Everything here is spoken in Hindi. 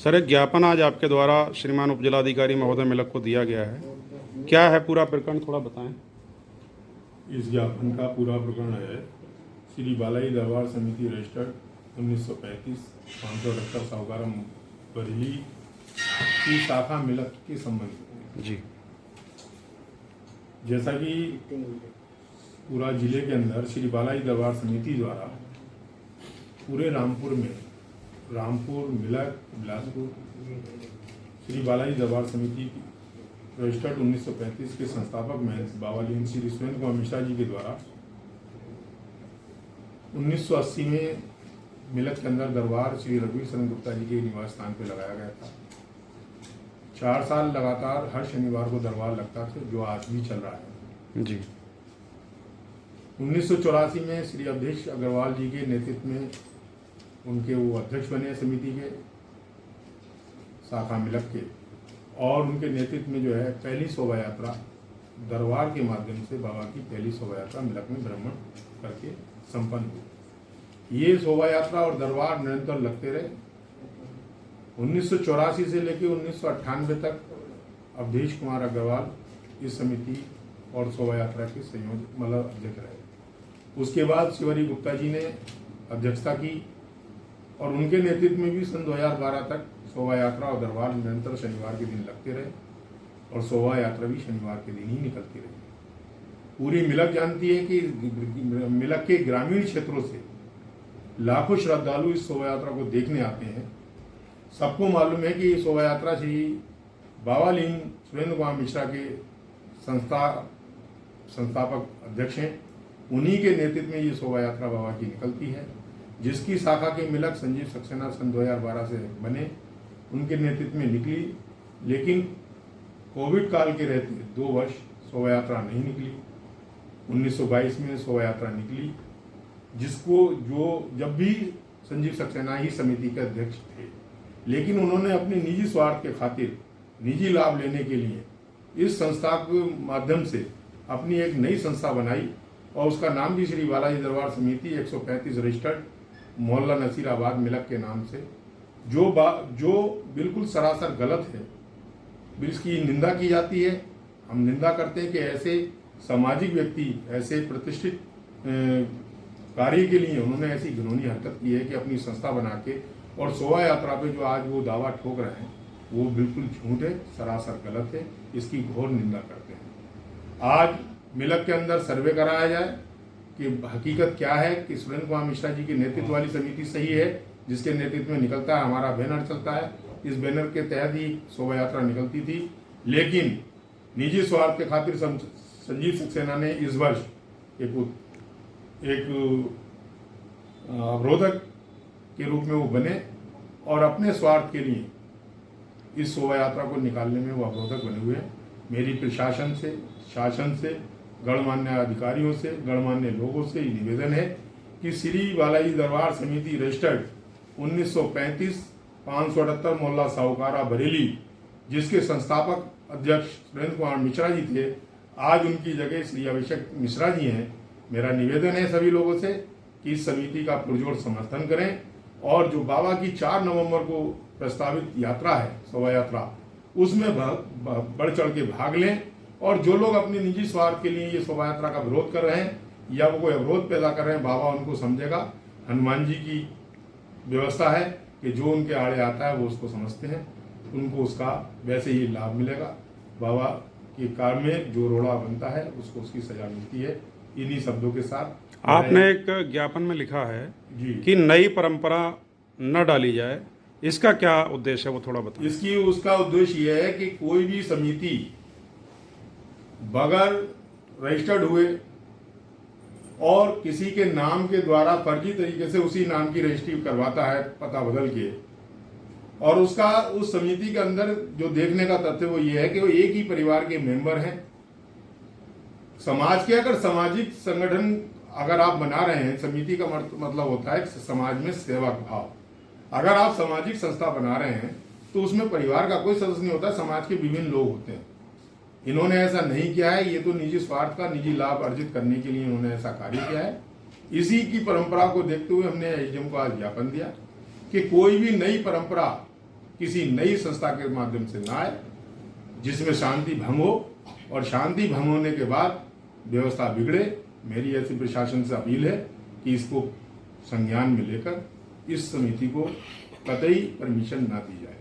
सर, एक ज्ञापन आज आपके द्वारा श्रीमान उपजिलाधिकारी महोदय मिलक को दिया गया है, क्या है पूरा प्रकरण, थोड़ा बताएं। इस ज्ञापन का पूरा प्रकरण है श्री बालाजी दरबार समिति रजिस्टर्ड 1935 578 साहूकारम बरेली की शाखा मिलक के संबंध में। जी। जैसा कि पूरा जिले के अंदर श्री बालाजी दरबार समिति द्वारा पूरे रामपुर में, रामपुर, मिलक, बिलासपुर, श्री बालाजी दरबार समिति रजिस्टर्ड 1935 के संस्थापक महंत बाबा लीन श्री सुरेंद्र कुमार मिश्रा जी के द्वारा 1980 में मिलक के अंदर दरबार श्री रघुवीर शरण गुप्ता जी के निवास स्थान पर लगाया गया था। 4 साल लगातार हर शनिवार को दरबार लगता था, जो आज भी चल रहा है। जी। 1984 में श्री अवधेश अग्रवाल जी के नेतृत्व में उनके वो अध्यक्ष बने समिति के, शाखा मिलक के, और उनके नेतृत्व में जो है पहली शोभा यात्रा दरबार के माध्यम से बाबा की पहली शोभा यात्रा मिलक में भ्रमण करके संपन्न हुई। ये शोभा यात्रा और दरबार निरंतर लगते रहे। 1984 से लेकर 1998 तक अवधेश कुमार अग्रवाल इस समिति और शोभा यात्रा के संयोजक मतलब अध्यक्ष रहे। उसके बाद शिवरी गुप्ता जी ने अध्यक्षता की और उनके नेतृत्व में भी सन 2012 तक शोभा यात्रा और दरबार निरंतर शनिवार के दिन लगते रहे और शोभा यात्रा भी शनिवार के दिन ही निकलती रही। पूरी मिलक जानती है कि मिलक के ग्रामीण क्षेत्रों से लाखों श्रद्धालु इस शोभा यात्रा को देखने आते हैं। सबको मालूम है कि ये शोभा यात्रा श्री बाबा लीन सुरेंद्र कुमार मिश्रा के संस्थापक अध्यक्ष हैं, उन्हीं के नेतृत्व में ये शोभा यात्रा बाबा की निकलती है, जिसकी शाखा के मिलक संजीव सक्सेना सन 2012 से बने, उनके नेतृत्व में निकली। लेकिन कोविड काल के रहते 2 वर्ष शोभा यात्रा नहीं निकली। 1922 में शोभा यात्रा निकली, जिसको जब भी संजीव सक्सेना ही समिति के अध्यक्ष थे, लेकिन उन्होंने अपने निजी स्वार्थ के खातिर, निजी लाभ लेने के लिए इस संस्था के माध्यम से अपनी एक नई संस्था बनाई और उसका नाम भी श्री बालाजी दरबार समिति 135 रजिस्टर्ड मोहल्ला नसीराबाद मिलक के नाम से, जो बिल्कुल सरासर गलत है, इसकी निंदा की जाती है। हम निंदा करते हैं कि ऐसे सामाजिक व्यक्ति ऐसे प्रतिष्ठित कार्य के लिए उन्होंने ऐसी घिनौनी हरकत की है कि अपनी संस्था बना के और शोभा यात्रा पे जो आज वो दावा ठोक रहे हैं वो बिल्कुल झूठ है, सरासर गलत है, इसकी घोर निंदा करते हैं। आज मिलक के अंदर सर्वे कराया जाए कि हकीकत क्या है कि सुरेंद्र कुमार मिश्रा जी की नेतृत्व वाली समिति सही है, जिसके नेतृत्व में निकलता है, हमारा बैनर चलता है, इस बैनर के तहत ही शोभा यात्रा निकलती थी। लेकिन निजी स्वार्थ के खातिर संजीव सक्सेना ने इस वर्ष एक अवरोधक के रूप में वो बने और अपने स्वार्थ के लिए इस शोभा यात्रा को निकालने में वो अवरोधक बने हुए हैं। मेरी प्रशासन से, शासन से, गणमान्य अधिकारियों से, गणमान्य लोगों से निवेदन है कि श्री बालाजी दरबार समिति रजिस्टर्ड 1935 578 मोहल्ला साहूकारा बरेली, जिसके संस्थापक अध्यक्ष सुरेंद्र कुमार मिश्रा जी थे, आज उनकी जगह श्री अभिषेक मिश्रा जी हैं। मेरा निवेदन है सभी लोगों से कि इस समिति का पुरजोर समर्थन करें और जो बाबा की 4 नवंबर को प्रस्तावित यात्रा है, शोभा यात्रा, उसमें बढ़ चढ़ के भाग लें। और जो लोग अपने निजी स्वार्थ के लिए ये शोभा यात्रा का विरोध कर रहे हैं या वो कोई अवरोध पैदा कर रहे हैं, बाबा उनको समझेगा। हनुमान जी की व्यवस्था है कि जो उनके आड़े आता है वो उसको समझते हैं, उनको उसका वैसे ही लाभ मिलेगा। बाबा के कार्य में जो रोड़ा बनता है उसको उसकी सजा मिलती है। इन्हीं शब्दों के साथ आपने एक ज्ञापन में लिखा है जी कि नई परंपरा न डाली जाए, इसका क्या उद्देश्य है वो थोड़ा बताएं। उसका उद्देश्य यह है कि कोई भी समिति बगैर रजिस्टर्ड हुए और किसी के नाम के द्वारा फर्जी तरीके से उसी नाम की रजिस्ट्री करवाता है पता बदल के, और उसका उस समिति के अंदर जो देखने का तथ्य वो ये है कि वो एक ही परिवार के मेंबर हैं। समाज के अगर सामाजिक संगठन अगर आप बना रहे हैं, समिति का मतलब होता है समाज में सेवक भाव। अगर आप सामाजिक संस्था बना रहे हैं तो उसमें परिवार का कोई सदस्य नहीं होता, समाज के विभिन्न लोग होते हैं। इन्होंने ऐसा नहीं किया है, ये तो निजी स्वार्थ का निजी लाभ अर्जित करने के लिए इन्होंने ऐसा कार्य किया है। इसी की परंपरा को देखते हुए हमने एसडीएम को आज ज्ञापन दिया कि कोई भी नई परंपरा किसी नई संस्था के माध्यम से ना आए जिसमें शांति भंग हो, और शांति भंग होने के बाद व्यवस्था बिगड़े। मेरी ऐसी प्रशासन से अपील है कि इसको संज्ञान में लेकर इस समिति को कतई परमिशन ना दी जाए।